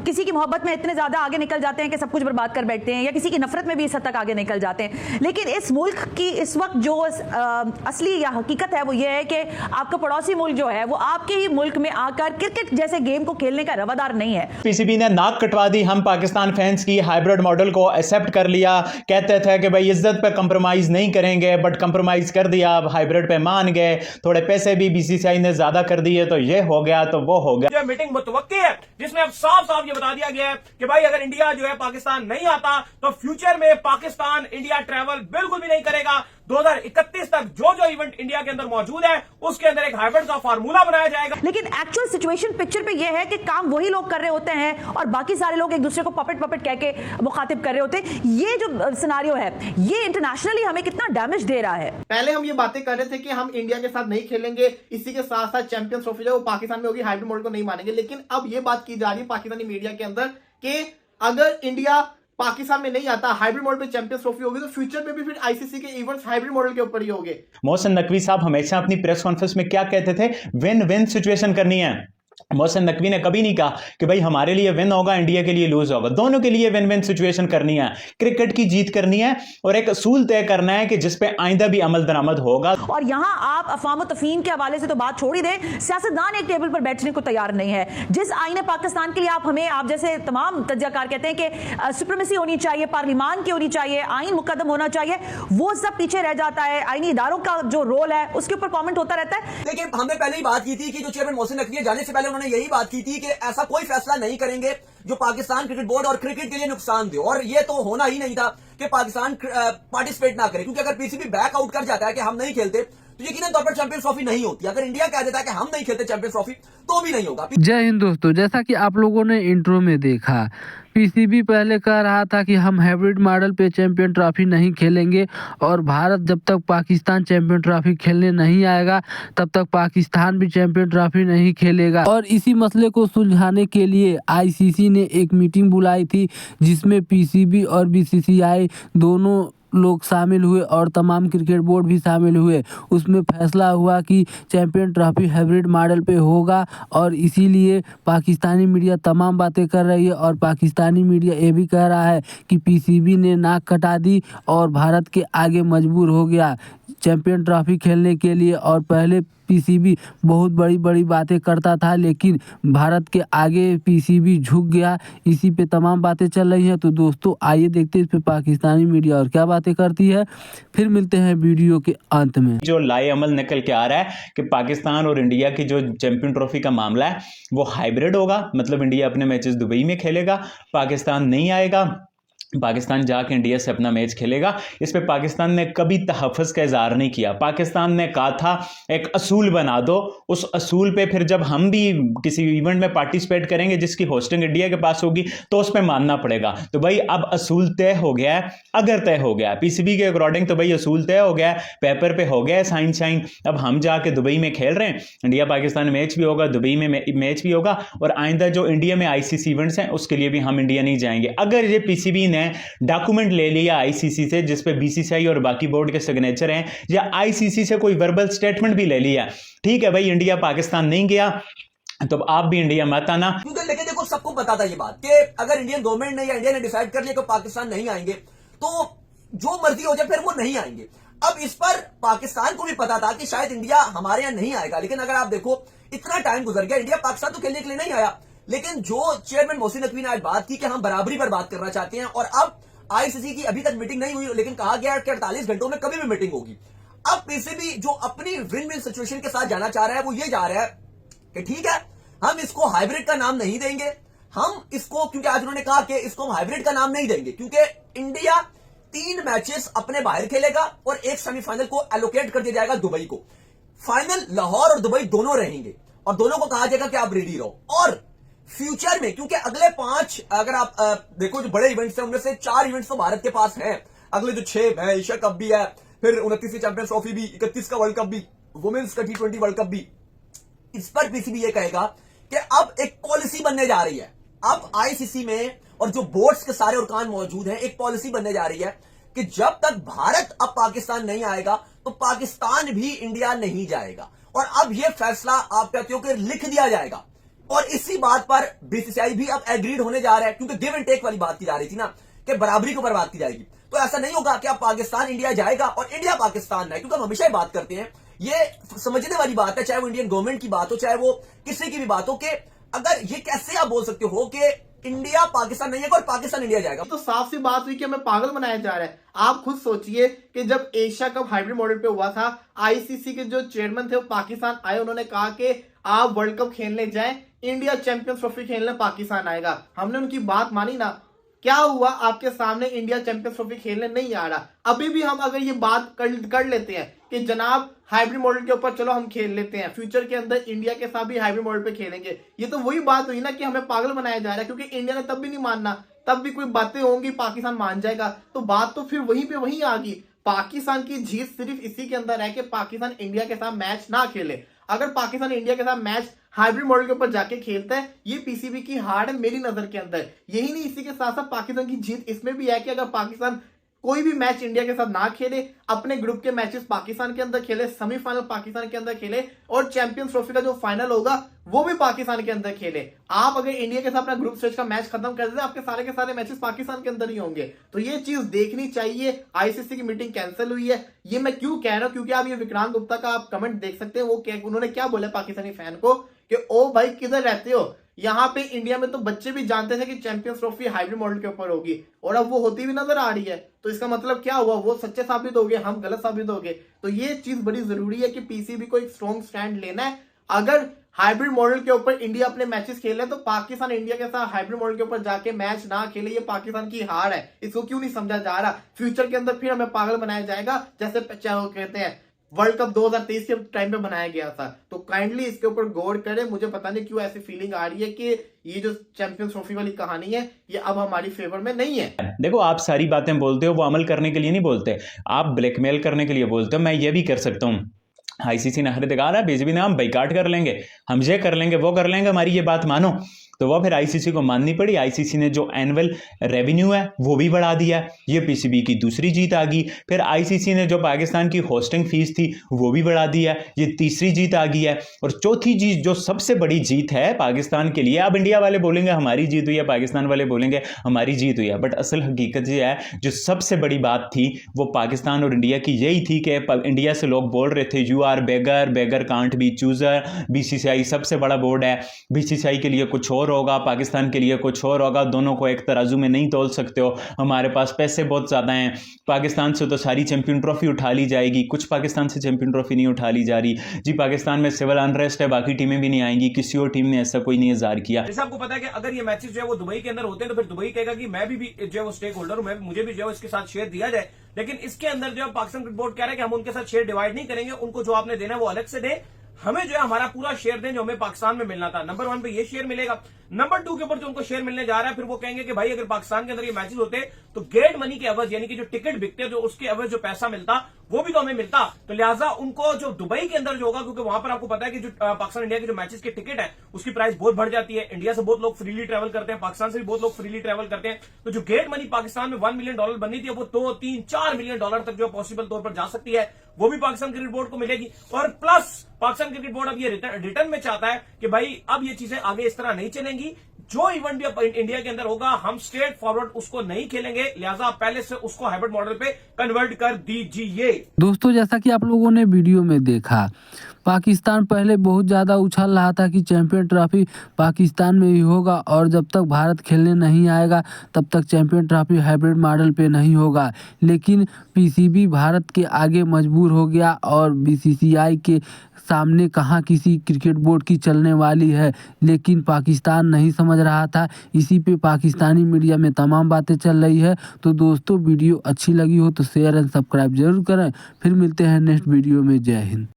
किसी की मोहब्बत में इतने ज्यादा आगे निकल जाते हैं कि सब कुछ बर्बाद कर बैठते हैं, या किसी की नफरत में भी इस हद तक आगे निकल जाते हैं। लेकिन इस मुल्क की इस वक्त जो असली या हकीकत है वो ये है कि आपका पड़ोसी मुल्क जो है वो आपके ही मुल्क में आकर क्रिकेट जैसे गेम को खेलने का रवादार नहीं है। पीसीबी ने नाक कटवा दी हम पाकिस्तान फैंस की, हाइब्रिड मॉडल को एक्सेप्ट कर लिया, कहते थे कि भाई इज्जत पे कंप्रोमाइज नहीं करेंगे, बट कंप्रोमाइज कर दिया, अब हाइब्रिड पे मान गए, थोड़े पैसे भी बीसीसीआई ने ज्यादा कर दिए, तो ये हो गया तो वो हो गया। यह मीटिंग मुतवक्की है जिसमें अब साफ साफ ये बता दिया गया है कि भाई अगर इंडिया जो है पाकिस्तान नहीं आता तो फ्यूचर में पाकिस्तान इंडिया ट्रैवल बिल्कुल भी नहीं करेगा। 2031 तक जो जो इवेंट इंडिया के अंदर मौजूद है उसके अंदर एक हाइब्रिड का फार्मूला बनाया जाएगा। लेकिन एक्चुअल सिचुएशन पिक्चर पे ये है कि काम वही लोग कर रहे होते हैं और बाकी सारे लोग एक दूसरे को पपेट पपेट कह के मुखातिब कर रहे होते हैं। ये जो सिनारियो है ये इंटरनेशनली हमें कितना डैमेज दे रहा है। पहले हम ये बातें कर रहे थे कि हम इंडिया के साथ नहीं खेलेंगे, इसी के साथ साथ चैंपियंस ट्रॉफी जो पाकिस्तान में होगी हाइब्रिड मॉडल को नहीं मानेंगे। लेकिन अब ये बात की जा रही है पाकिस्तानी मीडिया के अंदर कि अगर इंडिया पाकिस्तान में नहीं आता, हाइब्रिड मॉडल पे चैंपियंस ट्रॉफी होगी, तो फ्यूचर में भी फिर आईसीसी के इवेंट्स हाइब्रिड मॉडल के ऊपर ही होंगे। मोहसिन नकवी साहब हमेशा अपनी प्रेस कॉन्फ्रेंस में क्या कहते थे, विन विन सिचुएशन करनी है। मोहसिन नकवी ने कभी नहीं कहा कि भाई हमारे लिए विन होगा, इंडिया के लिए लूज होगा, दोनों के लिए विन विन सिचुएशन करनी है, क्रिकेट की जीत करनी है और एक असूल तय करना है कि जिसपे आइंदा भी अमल दरामद होगा। और यहां आप अफवाम तफहीम के हवाले से तो बात छोड़ ही दें, सियासतदान एक टेबल पर बैठने को तैयार नहीं है। जिस आईने पाकिस्तान के लिए आप जैसे तमाम तज्जाकार कहते हैं कि सुप्रीमेसी होनी चाहिए, पार्लिमान की होनी चाहिए, आइन मुकद्दम होना चाहिए, वो सब पीछे रह जाता है। आईनी इदारों का जो रोल है उसके ऊपर कॉमेंट होता रहता है। देखिए हमने पहले ही बात की थी कि जो चेयरमैन मोहसिन नकवी जाने से पहले उन्होंने यही बात की थी कि ऐसा कोई फैसला नहीं करेंगे जो पाकिस्तान क्रिकेट बोर्ड और क्रिकेट के लिए नुकसान दे, और ये तो होना ही नहीं था कि पाकिस्तान पार्टिसिपेट ना करे, क्योंकि अगर पीसीबी बैक आउट कर जाता है कि हम नहीं खेलते तो यकीनन तौर पर चैंपियंस ट्रॉफी नहीं होती। अगर इंडिया कह देता है कि हम नहीं खेलते चैंपियंस ट्रॉफी तो भी नहीं होगा। जय हिंद दोस्तों, जैसा कि आप लोगों ने इंट्रो में देखा, पीसीबी पहले कह रहा था कि हम हाइब्रिड मॉडल पे चैंपियन ट्रॉफी नहीं खेलेंगे और भारत जब तक पाकिस्तान चैंपियन ट्रॉफी खेलने नहीं आएगा तब तक पाकिस्तान भी चैंपियन ट्रॉफी नहीं खेलेगा। और इसी मसले को सुलझाने के लिए आईसीसी ने एक मीटिंग बुलाई थी जिसमें पीसीबी और बीसीसीआई दोनों लोग शामिल हुए और तमाम क्रिकेट बोर्ड भी शामिल हुए। उसमें फैसला हुआ कि चैंपियन ट्रॉफी हाइब्रिड मॉडल पे होगा और इसीलिए पाकिस्तानी मीडिया तमाम बातें कर रही है और पाकिस्तानी मीडिया ये भी कह रहा है कि पीसीबी ने नाक कटा दी और भारत के आगे मजबूर हो गया चैंपियन ट्रॉफी खेलने के लिए। और पहले पीसीबी बहुत बड़ी बड़ी बातें करता था लेकिन भारत के आगे पीसीबी झुक गया। इसी पे तमाम बातें चल रही हैं। तो दोस्तों आइए देखते हैं इस पे पाकिस्तानी मीडिया और क्या बातें करती है, फिर मिलते हैं वीडियो के अंत में। जो लाए अमल निकल के आ रहा है कि पाकिस्तान और इंडिया की जो चैंपियन ट्रॉफी का मामला है वो हाइब्रिड होगा, मतलब इंडिया अपने मैचेस दुबई में खेलेगा, पाकिस्तान नहीं आएगा, पाकिस्तान जाके इंडिया से अपना मैच खेलेगा। इस पे पाकिस्तान ने कभी तहफ़्फ़ुज़ का इज़हार नहीं किया। पाकिस्तान ने कहा था एक असूल बना दो, उस असूल पे फिर जब हम भी किसी इवेंट में पार्टिसिपेट करेंगे जिसकी होस्टिंग इंडिया के पास होगी तो उस पे मानना पड़ेगा। तो भाई अब असूल तय हो गया है, अगर तय हो गया पीसीबी के अकॉर्डिंग तो भाई असूल तय हो गया है, पेपर पे हो गया है साइन शाइन। अब हम जाके दुबई में खेल रहे हैं, इंडिया पाकिस्तान मैच भी होगा, दुबई में मैच भी होगा और आइंदा जो इंडिया में आईसीसी इवेंट्स हैं उसके लिए भी हम इंडिया नहीं जाएंगे। अगर ये पीसीबी ने डॉक्यूमेंट ले लिया आईसीसी से जिस पे बीसीसीआई और बाकी बोर्ड के सिग्नेचर हैं, या आईसीसी से कोई वर्बल स्टेटमेंट भी ले लिया, ठीक है भाई इंडिया पाकिस्तान नहीं गया तो आप भी इंडिया मत आना। क्योंकि लेकिन देखो सबको पता था ये बात कि अगर इंडियन गवर्नमेंट ने या इंडिया ने डिसाइड कर लिया कि पाकिस्तान नहीं आएंगे तो जो मर्जी हो जाए फिर वो नहीं आएंगे। अब इस पर पाकिस्तान को भी पता था कि शायद इंडिया हमारे यहां नहीं आएगा, लेकिन अगर आप देखो इतना टाइम गुजर गया, इंडिया पाकिस्तान तो खेलने के लिए नहीं आया। लेकिन जो चेयरमैन मोहसिन नकवी ने आज बात की कि हम बराबरी पर बात करना चाहते हैं और अब आईसीसी की अभी तक मीटिंग नहीं हुई लेकिन कहा गया कि 48 घंटों में कभी भी मीटिंग होगी। अब पीसीबी जो अपनी विन विन सिचुएशन के साथ जाना चाह रहा है वो ये जा रहा है कि ठीक है हम इसको हाइब्रिड का नाम नहीं देंगे, हम इसको, क्योंकि आज उन्होंने कहा कि इसको हम हाइब्रिड का नाम नहीं देंगे क्योंकि इंडिया 3 मैचेस अपने बाहर खेलेगा और एक सेमीफाइनल को एलोकेट कर दिया जाएगा दुबई को। फाइनल लाहौर और दुबई दोनों रहेंगे और दोनों को कहा जाएगा कि आप रेडी रहो। और फ्यूचर में क्योंकि अगले 5 अगर आप देखो जो बड़े इवेंट्स हैं उनमें से 4 इवेंट्स तो भारत के पास हैं, अगले जो 6 है, एशिया कप भी है, फिर 29वीं चैंपियंस ट्रॉफी भी, 31 का वर्ल्ड कप भी, वुमेन्स का T20 वर्ल्ड कप भी। इस पर पीसीबी ये कहेगा कि अब एक पॉलिसी बनने जा रही है। अब आईसीसी में और जो बोर्ड्स के सारे अरकान मौजूद हैं, एक पॉलिसी बनने जा रही है कि जब तक भारत अब पाकिस्तान नहीं आएगा तो पाकिस्तान भी इंडिया नहीं जाएगा। और अब यह फैसला आप कहते हो कि लिख दिया जाएगा और इसी बात पर बीसीसीआई भी अब एग्रीड होने जा रहा है, क्योंकि गिव एंड टेक वाली बात की जा रही थी ना कि बराबरी को बर्बाद की जाएगी। तो ऐसा नहीं होगा कि अब पाकिस्तान इंडिया जाएगा और इंडिया पाकिस्तान नहीं, क्योंकि हम हमेशा ही बात करते हैं, ये समझने वाली बात है, चाहे वो इंडियन गवर्नमेंट की बात हो, चाहे वो किसी की भी बात हो, कि अगर ये कैसे आप बोल सकते हो कि इंडिया पाकिस्तान नहीं है और पाकिस्तान इंडिया जाएगा। तो साफ सी बात हुई कि हमें पागल बनाया जा रहा है। आप खुद सोचिए कि जब एशिया कप हाइब्रिड मॉडल पे हुआ था, आईसीसी के जो चेयरमैन थे वो पाकिस्तान आए, उन्होंने कहा कि आप वर्ल्ड कप खेलने जाएं, इंडिया चैंपियंस ट्रॉफी खेलने पाकिस्तान आएगा। हमने उनकी बात मानी ना, क्या हुआ? आपके सामने इंडिया चैंपियंस ट्रॉफी खेलने नहीं आ रहा। अभी भी हम अगर ये बात कर लेते हैं कि जनाब हाइब्रिड मॉडल के ऊपर चलो हम खेल लेते हैं, फ्यूचर के अंदर इंडिया के साथ भी हाइब्रिड मॉडल पे खेलेंगे, ये तो वही बात हुई ना कि हमें पागल बनाया जा रहा है, क्योंकि इंडिया ने तब भी नहीं मानना, तब भी कोई बातें होंगी, पाकिस्तान मान जाएगा, तो बात तो फिर वहीं पे वहीं आ गई। पाकिस्तान की जीत सिर्फ इसी के अंदर है कि पाकिस्तान इंडिया के साथ मैच ना खेले। अगर पाकिस्तान इंडिया के साथ मैच हाइब्रिड मॉडल के ऊपर जाके खेलता है, ये पीसीबी की हार है मेरी नजर के अंदर। यही नहीं, इसी के साथ साथ पाकिस्तान की जीत इसमें भी है कि अगर पाकिस्तान कोई भी मैच इंडिया के साथ ना खेले, अपने ग्रुप के मैचेस पाकिस्तान के अंदर खेले, सेमीफाइनल पाकिस्तान के अंदर खेले और चैंपियंस ट्रॉफी का जो फाइनल होगा वो भी पाकिस्तान के अंदर खेले। आप अगर इंडिया के साथ अपना ग्रुप स्टेज का मैच खत्म कर देते, आपके सारे के सारे मैचेस पाकिस्तान के अंदर ही होंगे। तो ये चीज देखनी चाहिए। आईसीसी की मीटिंग कैंसिल हुई है, ये मैं क्यों कह रहा हूं, क्योंकि आप ये विक्रांत गुप्ता का आप कमेंट देख सकते हैं, वो उन्होंने क्या बोला पाकिस्तानी फैन को कि ओ भाई किधर रहते हो, यहाँ पे इंडिया में तो बच्चे भी जानते थे कि चैंपियंस ट्रॉफी हाइब्रिड मॉडल के ऊपर होगी और अब वो होती भी नजर आ रही है। तो इसका मतलब क्या हुआ, वो सच्चे साबित हो गए, हम गलत साबित हो गए। तो ये चीज बड़ी जरूरी है कि पीसीबी को एक स्ट्रॉन्ग स्टैंड लेना है। अगर हाइब्रिड मॉडल के ऊपर इंडिया अपने मैचेस खेले तो पाकिस्तान इंडिया के साथ हाइब्रिड मॉडल के ऊपर जाके मैच ना खेले, ये पाकिस्तान की हार है। इसको क्यों नहीं समझा जा रहा? फ्यूचर के अंदर फिर हमें पागल बनाया जाएगा, जैसे कहते हैं वर्ल्ड कप 2023 के टाइम पे बनाया गया था। तो काइंडली इसके ऊपर गौर करें। मुझे पता नहीं क्यों ऐसी फीलिंग आ रही है कि ये जो चैंपियंस ट्रॉफी वाली कहानी है ये अब हमारी फेवर में नहीं है। देखो, आप सारी बातें बोलते हो, वो अमल करने के लिए नहीं बोलते, आप ब्लैकमेल करने के लिए बोलते हो। मैं ये भी कर सकता हूँ, आईसीसी ने हर दिखा रहा है, बीजेपी ने हम बाइकाट कर लेंगे, हम ये कर लेंगे, वो कर लेंगे, हमारी ये बात मानो। तो वो फिर आईसीसी को माननी पड़ी। आईसीसी ने जो एनुअल रेवेन्यू है वो भी बढ़ा दिया। ये पीसीबी की दूसरी जीत आ गई। फिर आईसीसी ने जो पाकिस्तान की होस्टिंग फीस थी वो भी बढ़ा दिया, ये तीसरी जीत आ गई है। और चौथी जीत जो सबसे बड़ी जीत है पाकिस्तान के लिए, अब इंडिया वाले बोलेंगे हमारी जीत हुई है, पाकिस्तान वाले बोलेंगे हमारी जीत हुई है, बट असल हकीकत ये है जो सबसे बड़ी बात थी वो पाकिस्तान और इंडिया की यही थी कि इंडिया से लोग बोल रहे थे you are beggar, beggar can't be chooser. BCCI सबसे बड़ा बोर्ड है, बीसीसीआई के लिए कुछ और होगा, पाकिस्तान के लिए कुछ और होगा, दोनों को एक तराजू में नहीं तोल सकते हो। हमारे पास पैसे बहुत ज़्यादा हैं, पाकिस्तान से तो सारी चैंपियन ट्रॉफी उठा ली जाएगी, कुछ पाकिस्तान से चैंपियन ट्रॉफी नहीं उठा ली जा रही जी। पाकिस्तान में सिविल अनरेस्ट है, बाकी टीमें भी नहीं आएंगी, किसी और टीम ने ऐसा कोई नहीं इज़हार किया। जैसे आपको पता है कि अगर ये मैचेस जो है वो दुबई के अंदर होते हैं तो फिर दुबई कहेगा कि मैं भी जो है वो स्टेक होल्डर हूं, मुझे भी जो है इसके साथ शेयर दिया जाए। लेकिन इसके अंदर जो है पाकिस्तान क्रिकेट बोर्ड कह रहा है कि हम उनके साथ शेयर डिवाइड नहीं करेंगे, उनको जो आपने देना है वो अलग से दे, हमें जो है हमारा पूरा शेयर दें जो हमें पाकिस्तान में मिलना था। नंबर 1 पे ये शेयर मिलेगा। नंबर 2 के ऊपर जो उनको शेयर मिलने जा रहा है, फिर वो कहेंगे कि भाई अगर पाकिस्तान के अंदर ये मैचेस होते तो गेट मनी के एवज, यानी कि जो टिकट बिकते जो उसके एवज जो पैसा मिलता वो भी तो हमें मिलता। तो लिहाजा उनको जो दुबई के अंदर जो होगा, क्योंकि वहां पर आपको पता है कि जो पाकिस्तान इंडिया के जो मैचेस के टिकट है उसकी प्राइस बहुत बढ़ जाती है। इंडिया से बहुत लोग फ्रीली ट्रेवल करते हैं, पाकिस्तान से भी बहुत लोग फ्रीली ट्रेवल करते हैं। तो जो गेट मनी पाकिस्तान में $1 मिलियन बननी थी वो 2, 3, $4 मिलियन तक जो पॉसिबल तौर पर जा सकती है, वो भी पाकिस्तान क्रिकेट बोर्ड को मिलेगी। और प्लस पाकिस्तान क्रिकेट बोर्ड अब ये रिटर्न में चाहता है कि भाई अब ये चीजें आगे इस तरह नहीं चलेंगी, जो इवेंट भी अब इंडिया के अंदर होगा हम स्ट्रेट फॉरवर्ड उसको नहीं खेलेंगे, लिहाजा पहले से उसको हाइब्रिड मॉडल पे कन्वर्ट कर दीजिए। दोस्तों, जैसा कि आप लोगों ने वीडियो में देखा, पाकिस्तान पहले बहुत ज़्यादा उछल रहा था कि चैंपियन ट्रॉफी पाकिस्तान में ही होगा और जब तक भारत खेलने नहीं आएगा तब तक चैंपियन ट्रॉफी हाइब्रिड मॉडल पे नहीं होगा। लेकिन पीसीबी भारत के आगे मजबूर हो गया और बीसीसीआई के सामने कहाँ किसी क्रिकेट बोर्ड की चलने वाली है, लेकिन पाकिस्तान नहीं समझ रहा था। इसी पे पाकिस्तानी मीडिया में तमाम बातें चल रही है। तो दोस्तों, वीडियो अच्छी लगी हो तो शेयर एंड सब्सक्राइब जरूर करें। फिर मिलते हैं नेक्स्ट वीडियो में। जय हिंद।